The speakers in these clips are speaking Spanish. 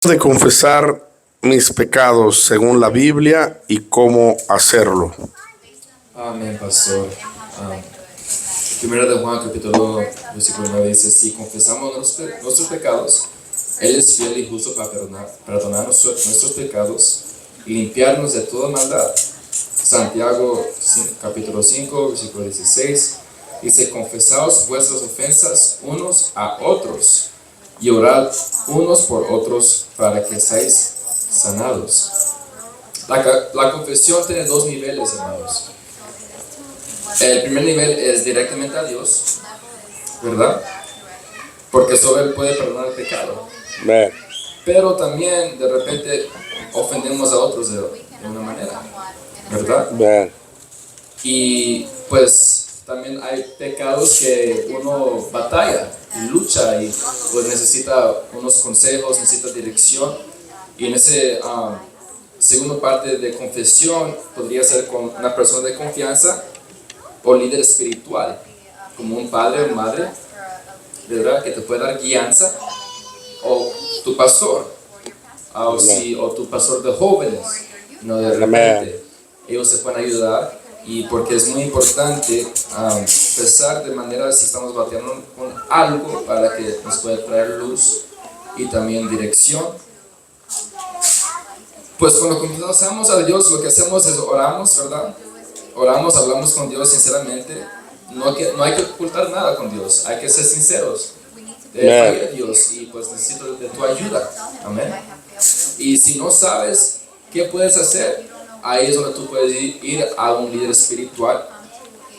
De confesar mis pecados según la Biblia y cómo hacerlo. Amén, pastor. Primera de Juan, capítulo versículo 9 dice: si confesamos nuestros pecados, Él es fiel y justo para perdonar nuestros pecados y limpiarnos de toda maldad. Santiago, capítulo 5, versículo 16, dice: confesaos vuestras ofensas unos a otros y orad unos por otros para que seáis sanados. La confesión tiene dos niveles, hermanos. El primer nivel es directamente a Dios, ¿verdad? Porque solo Él puede perdonar el pecado. Bien. Pero también de repente ofendemos a otros de una manera, ¿verdad? Bien. Y pues también hay pecados que uno batalla y lucha y pues necesita unos consejos, necesita dirección. Y en ese segunda parte de confesión podría ser con una persona de confianza o líder espiritual, como un padre o madre, ¿verdad? Que te puede dar guianza, o tu pastor, o tu pastor de jóvenes, no de repente. Ellos se pueden ayudar, y porque es muy importante empezar de manera, si estamos batallando con algo, para que nos pueda traer luz y también dirección. Pues cuando confesamos a Dios, lo que hacemos es oramos, ¿verdad? Oramos, hablamos con Dios sinceramente. No hay que ocultar nada con Dios, hay que ser sinceros. Falla Dios y pues necesito de tu ayuda. Amén. Y si no sabes qué puedes hacer, ahí es donde tú puedes ir a un líder espiritual.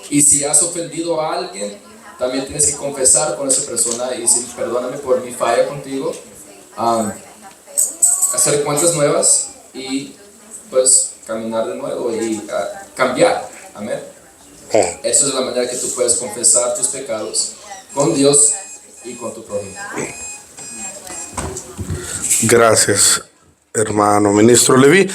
Y si has ofendido a alguien, también tienes que confesar con esa persona y decir: perdóname por mi falla contigo. Hacer cuentas nuevas y pues caminar de nuevo y cambiar. Amén. Esa es la manera que tú puedes confesar tus pecados con Dios y con tu prójimo. Gracias, hermano ministro Leví.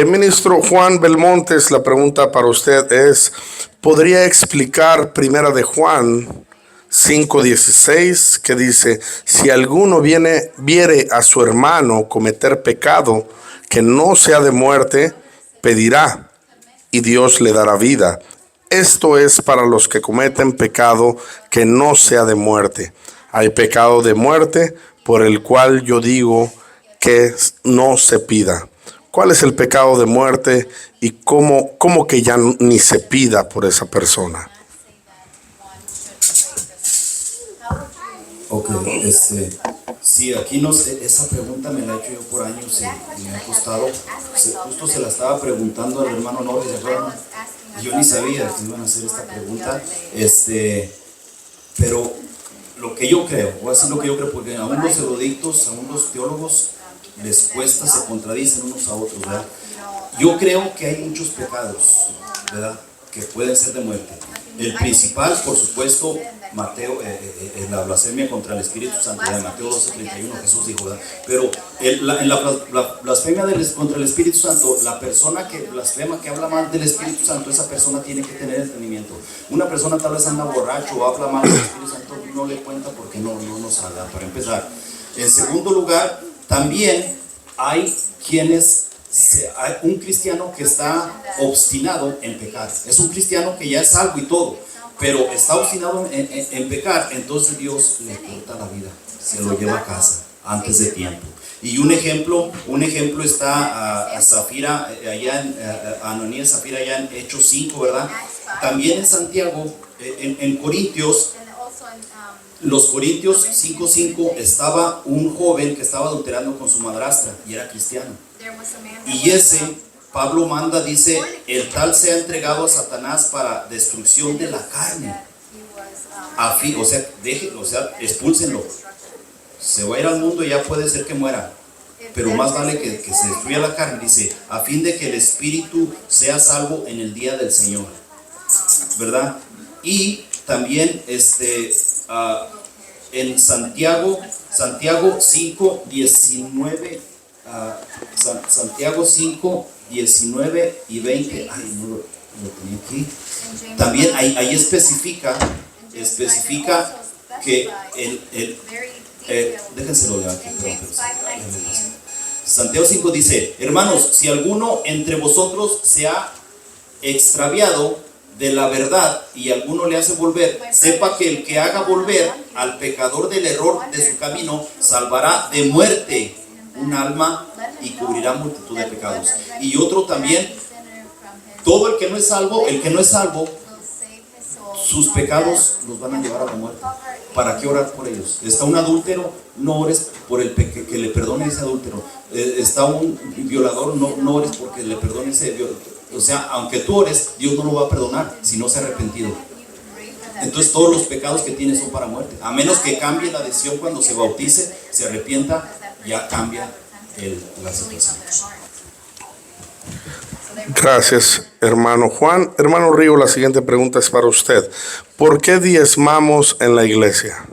Ministro Juan Belmontes, la pregunta para usted es: ¿podría explicar Primera de Juan 5:16, que dice: si alguno viere a su hermano cometer pecado que no sea de muerte, pedirá y Dios le dará vida? Esto es para los que cometen pecado que no sea de muerte. Hay pecado de muerte por el cual yo digo que no se pida. ¿Cuál es el pecado de muerte y cómo que ya ni se pida por esa persona? Ok, sí, aquí esa pregunta me la he hecho yo por años y me ha costado. Justo se la estaba preguntando al hermano Norris, ¿se acuerdan? Yo ni sabía que iban a hacer esta pregunta, pero lo que yo creo, voy a decir lo que yo creo, porque aún los eruditos, aún los teólogos les cuesta, se contradicen unos a otros, ¿verdad? Yo creo que hay muchos pecados, ¿verdad?, que pueden ser de muerte. El principal, por supuesto, Mateo, la blasfemia contra el Espíritu Santo, de Mateo 12:31, Jesús dijo, ¿verdad? Pero en la blasfemia contra el Espíritu Santo, la persona que blasfema, que habla mal del Espíritu Santo, esa persona tiene que tener entendimiento. Una persona tal vez anda borracho o habla mal del Espíritu Santo, no le cuenta porque no nos habla, para empezar. En segundo lugar, también hay hay un cristiano que está obstinado en pecar. Es un cristiano que ya es salvo y todo, pero está obstinado en pecar. Entonces Dios le corta la vida, se lo lleva a casa antes de tiempo. Y un ejemplo está a Zafira, Ananías y Zafira, allá en Hechos 5, ¿verdad? También en Santiago, en Corintios, los Corintios 5:5, estaba un joven que estaba adulterando con su madrastra y era cristiano. Y Pablo manda, dice: el tal sea entregado a Satanás para destrucción de la carne. O sea, expúlsenlo. Se va a ir al mundo y ya puede ser que muera, pero más vale que se destruya la carne, dice, a fin de que el espíritu sea salvo en el día del Señor, ¿verdad? Y también en Santiago 5:19, Santiago 5:19 y 20, ay, no lo tenía aquí. También ahí especifica que déjenselo leer aquí, perdón, Santiago 5 dice, hermanos, si alguno entre vosotros se ha extraviado de la verdad y alguno le hace volver, sepa que el que haga volver al pecador del error de su camino, salvará de muerte un alma y cubrirá multitud de pecados. Y otro también, todo el que no es salvo, sus pecados los van a llevar a la muerte. ¿Para qué orar por ellos? Está un adúltero, no ores por el que le perdone ese adúltero. Está un violador, no ores porque le perdone ese violador. O sea, aunque tú ores, Dios no lo va a perdonar si no se ha arrepentido. Entonces todos los pecados que tiene son para muerte. A menos que cambie la decisión cuando se bautice, se arrepienta, ya cambia la situación. Gracias, hermano Juan. Hermano Río, la siguiente pregunta es para usted. ¿Por qué diezmamos en la iglesia?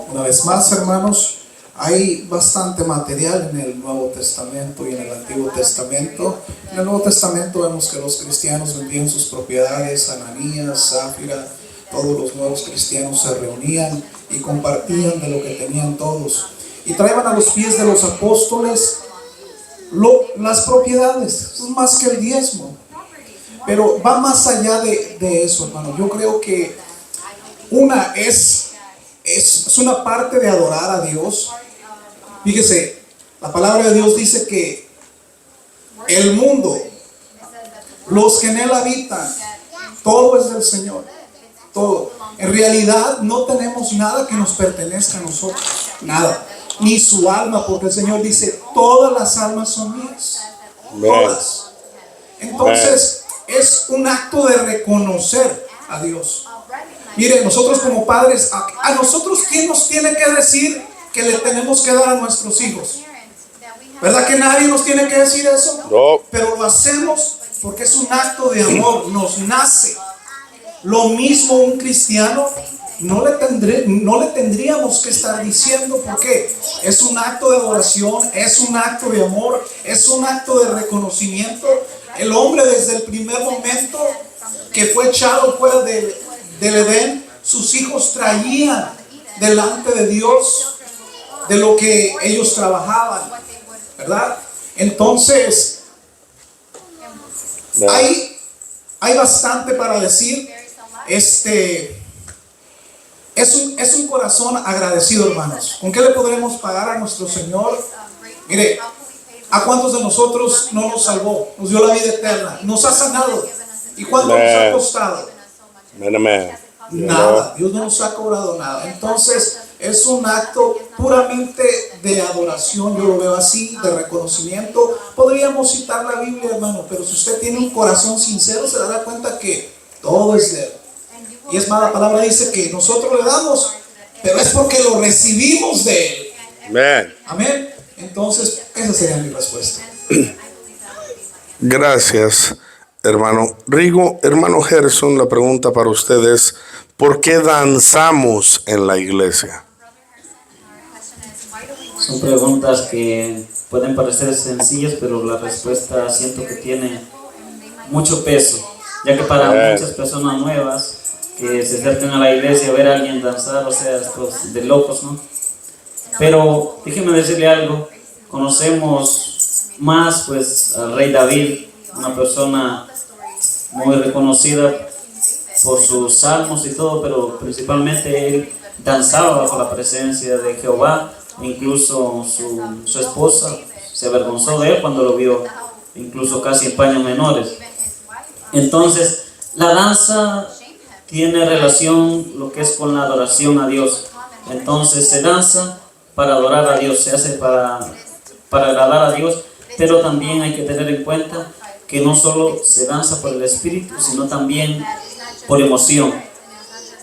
Una vez más, hermanos, hay bastante material en el Nuevo Testamento y en el Antiguo Testamento. En el Nuevo Testamento vemos que los cristianos vendían sus propiedades, Ananías, Zafira, todos los nuevos cristianos se reunían y compartían de lo que tenían todos. Y traían a los pies de los apóstoles las propiedades, es más que el diezmo. Pero va más allá de eso, hermano. Yo creo que una es una parte de adorar a Dios. Fíjese, la palabra de Dios dice que el mundo, los que en él habitan, todo es del Señor, todo. En realidad no tenemos nada que nos pertenezca a nosotros, nada, ni su alma, porque el Señor dice, todas las almas son mías, todas. Entonces es un acto de reconocer a Dios. Mire, nosotros como padres, a nosotros, ¿quién nos tiene que decir que le tenemos que dar a nuestros hijos? ¿Verdad que nadie nos tiene que decir eso? No. Pero lo hacemos porque es un acto de amor, nos nace. Lo mismo un cristiano, no le tendríamos que estar diciendo, porque es un acto de adoración, es un acto de amor, es un acto de reconocimiento. El hombre desde el primer momento que fue echado fuera del Edén, sus hijos traían delante de Dios de lo que ellos trabajaban, ¿verdad? Entonces hay bastante para decir. Es un corazón agradecido, hermanos. ¿Con qué le podremos pagar a nuestro Señor? Mire, ¿a cuántos de nosotros no nos salvó? Nos dio la vida eterna, nos ha sanado. ¿Y cuánto nos ha costado? Nada, Dios no nos ha cobrado nada. Entonces es un acto puramente de adoración, yo lo veo así, de reconocimiento. Podríamos citar la Biblia, hermano, pero si usted tiene un corazón sincero, se dará cuenta que todo es de Él. Y es más, la palabra dice que nosotros le damos, pero es porque lo recibimos de Él. Amén. Amén. Entonces, esa sería mi respuesta. Gracias, hermano Rigo. Hermano Gerson, la pregunta para usted es, ¿por qué danzamos en la iglesia? Son preguntas que pueden parecer sencillas, pero la respuesta siento que tiene mucho peso, ya que para muchas personas nuevas que se acercan a la iglesia a ver a alguien danzar, o sea, estos de locos, ¿no? Pero déjeme decirle algo, conocemos más pues al rey David, una persona muy reconocida por sus salmos y todo, pero principalmente él danzaba bajo la presencia de Jehová. Incluso su esposa se avergonzó de él cuando lo vio, incluso casi en paños menores. Entonces, la danza tiene relación lo que es con la adoración a Dios. Entonces, se danza para adorar a Dios, se hace para agradar a Dios, pero también hay que tener en cuenta que no solo se danza por el espíritu, sino también por emoción.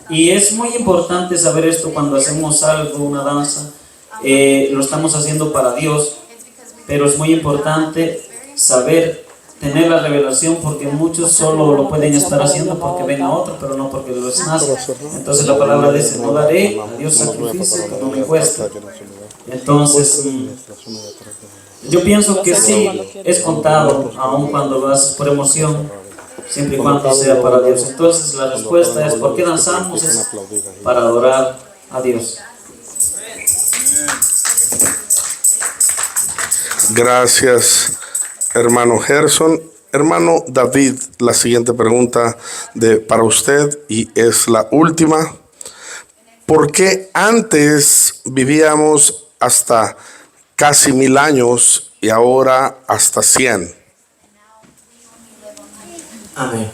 Y es muy importante saber esto cuando hacemos algo, una danza. Lo estamos haciendo para Dios, pero es muy importante saber tener la revelación, porque muchos solo lo pueden estar haciendo porque ven a otro, pero no porque les nace. Entonces la palabra dice, no daré a Dios sacrificio que no me cuesta. Entonces yo pienso que sí es contado, aun cuando lo haces por emoción, siempre y cuando sea para Dios. Entonces la respuesta es, ¿por qué danzamos? Es para adorar a Dios. Gracias, hermano Gerson. Hermano David, la siguiente pregunta para usted y es la última. ¿Por qué antes vivíamos hasta casi 1000 años y ahora hasta 100? Amén.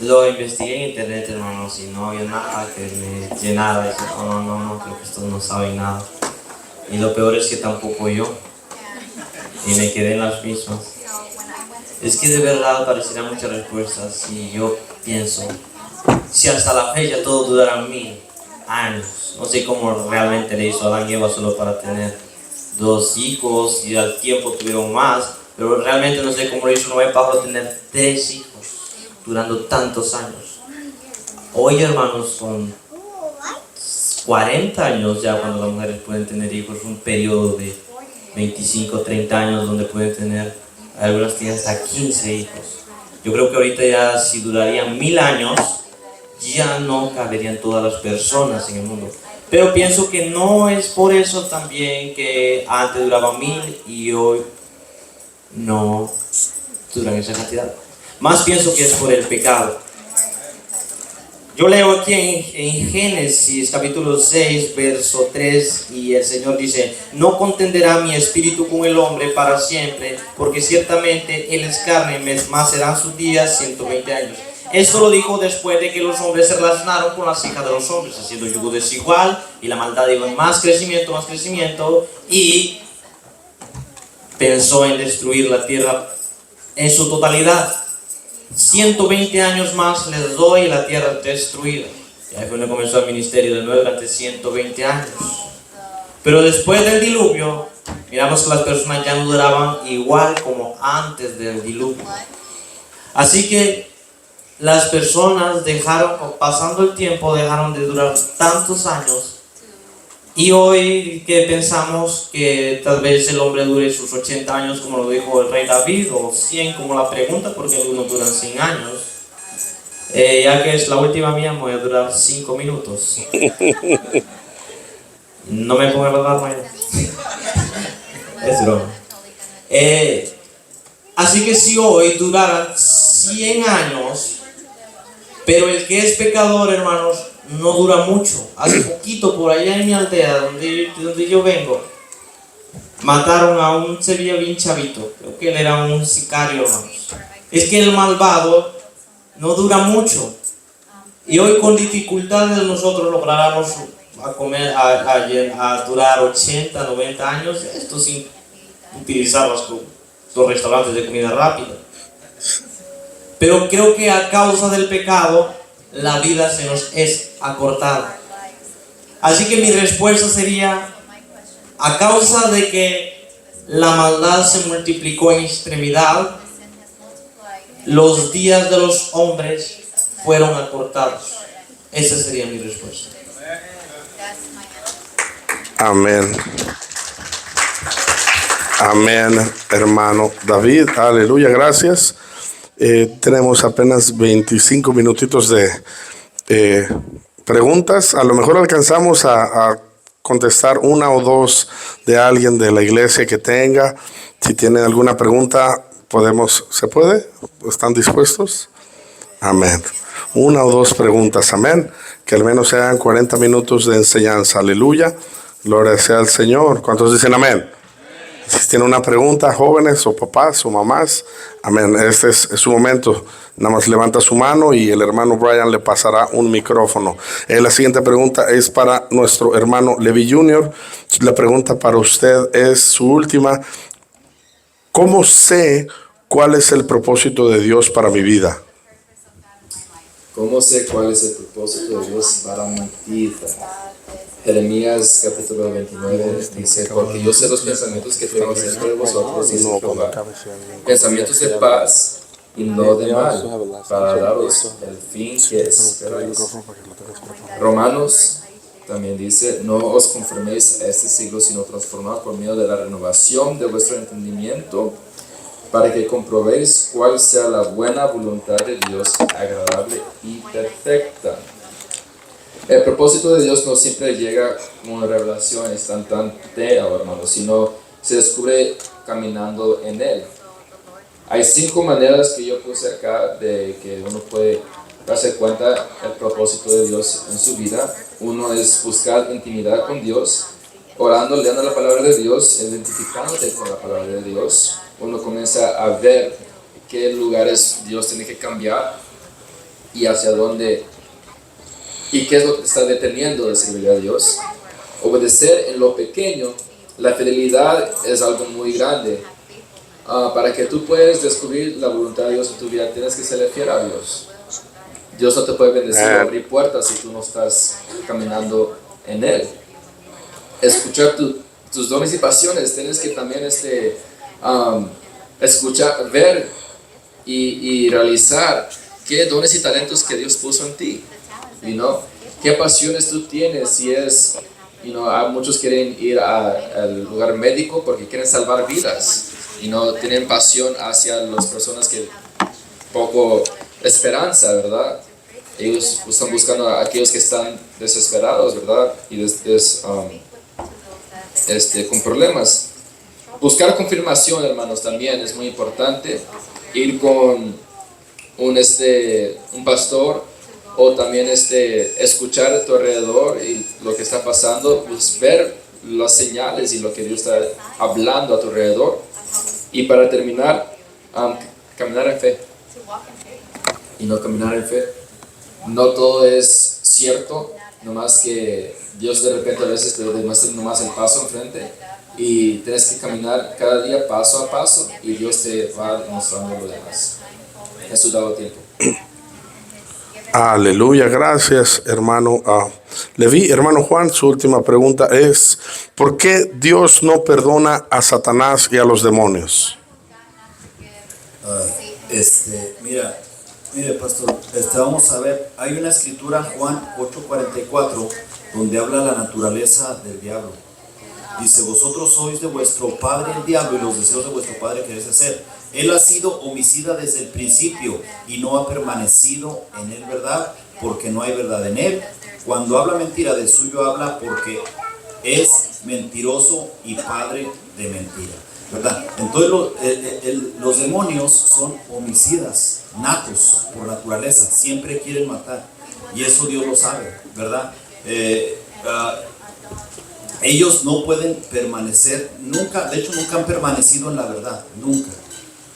Lo investigué en internet, hermanos, y no había nada que me llenara. Dije, no, creo que estos no saben nada. Y lo peor es que tampoco yo. Y me quedé en las mismas. Es que de verdad parecieran muchas respuestas y yo pienso, si hasta la fecha todo durara 1000 años, no sé cómo realmente le hizo Adán y Eva solo para tener 2 hijos y al tiempo tuvieron más, pero realmente no sé cómo le hizo Noé para tener 3 hijos durando tantos años. Hoy, hermanos, con 40 años ya cuando las mujeres pueden tener hijos, un periodo de 25, 30 años donde pueden tener, algunas tienen hasta 15 hijos. Yo creo que ahorita ya si durarían 1000 años, ya no caberían todas las personas en el mundo. Pero pienso que no es por eso también que antes duraban 1000 y hoy no duran esa cantidad. Más pienso que es por el pecado. Yo leo aquí en Génesis capítulo 6, verso 3, y el Señor dice: no contenderá mi espíritu con el hombre para siempre, porque ciertamente él es carne, mas serán sus días 120 años. Esto lo dijo después de que los hombres se relacionaron con las hijas de los hombres, haciendo yugo desigual, y la maldad iba en más crecimiento, y pensó en destruir la tierra en su totalidad. 120 años más les doy y la tierra destruida. Y ahí fue donde comenzó el ministerio de nuevo durante 120 años. Pero después del diluvio, miramos que las personas ya no duraban igual como antes del diluvio. Así que las personas pasando el tiempo, dejaron de durar tantos años. Y hoy que pensamos que tal vez el hombre dure sus 80 años como lo dijo el rey David, o 100 como la pregunta, porque algunos duran 100 años. Ya que es la última mía, me voy a durar 5 minutos. No me pongan la alarma ya. Es broma. Así que si hoy duraran 100 años, pero el que es pecador, hermanos, no dura mucho. Hace poquito, por allá en mi aldea, donde yo vengo, mataron a un sevilla bien chavito. Creo que él era un sicario, hermanos. Es que el malvado no dura mucho. Y hoy con dificultades nosotros lográramos a durar 80, 90 años, esto sin utilizar los restaurantes de comida rápida. Pero creo que a causa del pecado, la vida se nos es acortada. Así que mi respuesta sería: a causa de que la maldad se multiplicó en extremidad, los días de los hombres fueron acortados. Esa sería mi respuesta. Amén. Amén, hermano David. Aleluya, gracias. Tenemos apenas 25 minutitos de preguntas. A lo mejor alcanzamos a contestar una o dos de alguien de la iglesia que tenga. Si tienen alguna pregunta, ¿se puede? ¿Están dispuestos? Amén. Una o dos preguntas, amén. Que al menos sean 40 minutos de enseñanza. Aleluya. Gloria sea al Señor. ¿Cuántos dicen amén? Si tienen una pregunta, jóvenes o papás o mamás, amén, este es su momento. Nada más levanta su mano y el hermano Brian le pasará un micrófono. La siguiente pregunta es para nuestro hermano Levi Jr. La pregunta para usted es su última. ¿Cómo sé cuál es el propósito de Dios para mi vida? ¿Cómo sé cuál es el propósito de Dios para mi vida? Jeremías capítulo 29 dice: porque yo sé los pensamientos que tengo acerca de vosotros, dice Jehová, pensamientos de paz y no de mal, para daros el fin que esperáis. Romanos también dice: no os conforméis a este siglo, sino transformaos por medio de la renovación de vuestro entendimiento, para que comprobéis cuál sea la buena voluntad de Dios, agradable y perfecta. El propósito de Dios no siempre llega como una revelación instantánea, hermanos, sino se descubre caminando en Él. Hay 5 maneras que yo puse acá de que uno puede darse cuenta del propósito de Dios en su vida. Uno es buscar intimidad con Dios, orando, leyendo la palabra de Dios, identificándote con la palabra de Dios. Uno comienza a ver qué lugares Dios tiene que cambiar y hacia dónde y qué es lo que te está deteniendo de servir a Dios. Obedecer en lo pequeño. La fidelidad es algo muy grande. Para que tú puedas descubrir la voluntad de Dios en tu vida, tienes que ser fiel a Dios. Dios no te puede bendecir o abrir puertas si tú no estás caminando en Él. Escuchar tus dones y pasiones. Tienes que también escuchar, ver y realizar qué dones y talentos que Dios puso en ti. ¿Qué pasiones tú tienes? Si es, muchos quieren ir al lugar médico porque quieren salvar vidas. Tienen pasión hacia las personas que poco esperanza, ¿verdad? Ellos están buscando a aquellos que están desesperados, ¿verdad? Y con problemas. Buscar confirmación, hermanos, también es muy importante. Ir con un pastor, o también escuchar a tu alrededor y lo que está pasando, pues ver las señales y lo que Dios está hablando a tu alrededor. Y para terminar, caminar en fe. Caminar en fe. No todo es cierto, nomás que Dios de repente a veces te demuestra nomás el paso enfrente y tienes que caminar cada día paso a paso y Dios te va mostrando lo demás. En su dado tiempo. Aleluya, gracias, hermano Leví. Hermano Juan, su última pregunta es: ¿por qué Dios no perdona a Satanás y a los demonios? Mire, pastor, vamos a ver, hay una escritura, Juan 8:44, donde habla la naturaleza del diablo. Dice: vosotros sois de vuestro padre el diablo y los deseos de vuestro padre queréis hacer. Él ha sido homicida desde el principio y no ha permanecido en él verdad, porque no hay verdad en él. Cuando habla mentira, de suyo habla, porque es mentiroso y padre de mentira, ¿verdad? Entonces los demonios son homicidas natos por naturaleza, siempre quieren matar, y eso Dios lo sabe, ¿verdad? Ellos no pueden permanecer nunca, de hecho nunca han permanecido en la verdad, nunca.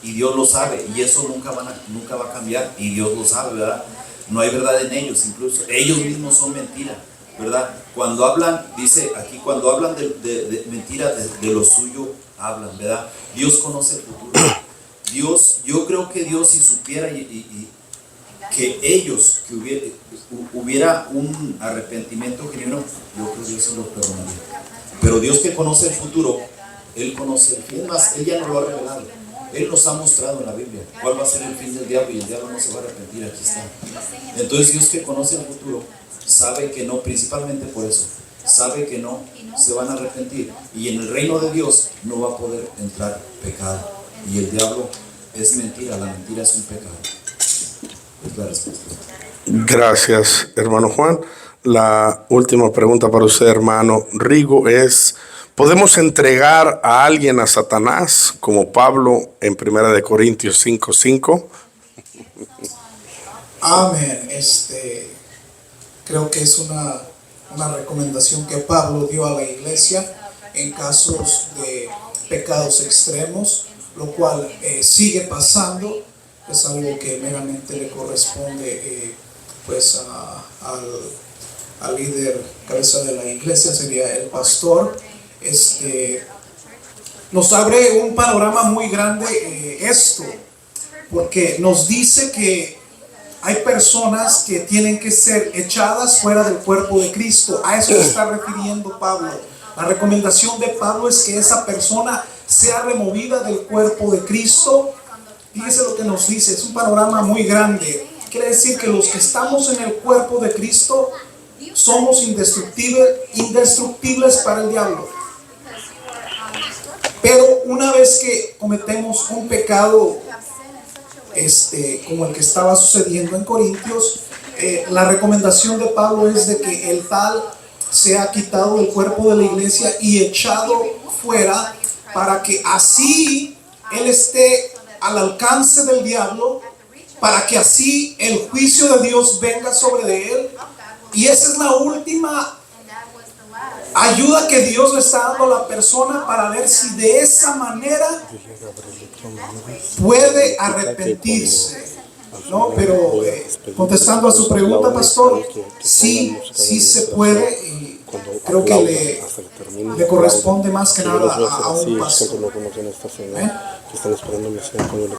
Y Dios lo sabe, y eso nunca va a cambiar, y Dios lo sabe, ¿verdad? No hay verdad en ellos, incluso ellos mismos son mentira, ¿verdad? Cuando hablan, dice aquí, cuando hablan de mentira, de lo suyo hablan, ¿verdad? Dios conoce el futuro. Yo creo que Dios, si supiera que ellos, que hubiera un arrepentimiento genuino, yo creo que Dios se los perdonaría. Pero Dios, que conoce el futuro, Él conoce el fin. Es más, Él ya nos lo ha revelado. Él nos ha mostrado en la Biblia cuál va a ser el fin del diablo, y el diablo no se va a arrepentir. Aquí está. Entonces Dios, que conoce el futuro, sabe que no, principalmente por eso, sabe que no se van a arrepentir, y en el reino de Dios no va a poder entrar pecado, y el diablo es mentira, la mentira es un pecado. Es la respuesta. Gracias, hermano Juan. La última pregunta para usted, hermano Rigo, es: ¿podemos entregar a alguien a Satanás, como Pablo en 1 Corintios 5:5? Amén. Creo que es una recomendación que Pablo dio a la iglesia en casos de pecados extremos, lo cual sigue pasando. Es algo que meramente le corresponde al líder, cabeza de la iglesia, sería el pastor. Nos abre un panorama muy grande esto, porque nos dice que hay personas que tienen que ser echadas fuera del cuerpo de Cristo. A eso se está refiriendo Pablo. La recomendación de Pablo es que esa persona sea removida del cuerpo de Cristo. Fíjese lo que nos dice, es un panorama muy grande. Quiere decir que los que estamos en el cuerpo de Cristo somos indestructibles para el diablo. Pero una vez que cometemos un pecado como el que estaba sucediendo en Corintios, la recomendación de Pablo es de que el tal sea quitado del cuerpo de la iglesia y echado fuera, para que así él esté al alcance del diablo, para que así el juicio de Dios venga sobre de él. Y esa es la última ayuda que Dios le está dando a la persona, para ver si de esa manera puede arrepentirse, ¿no? Pero contestando a su pregunta, pastor, sí se puede, y creo que le corresponde más que nada a un pastor. ¿Eh?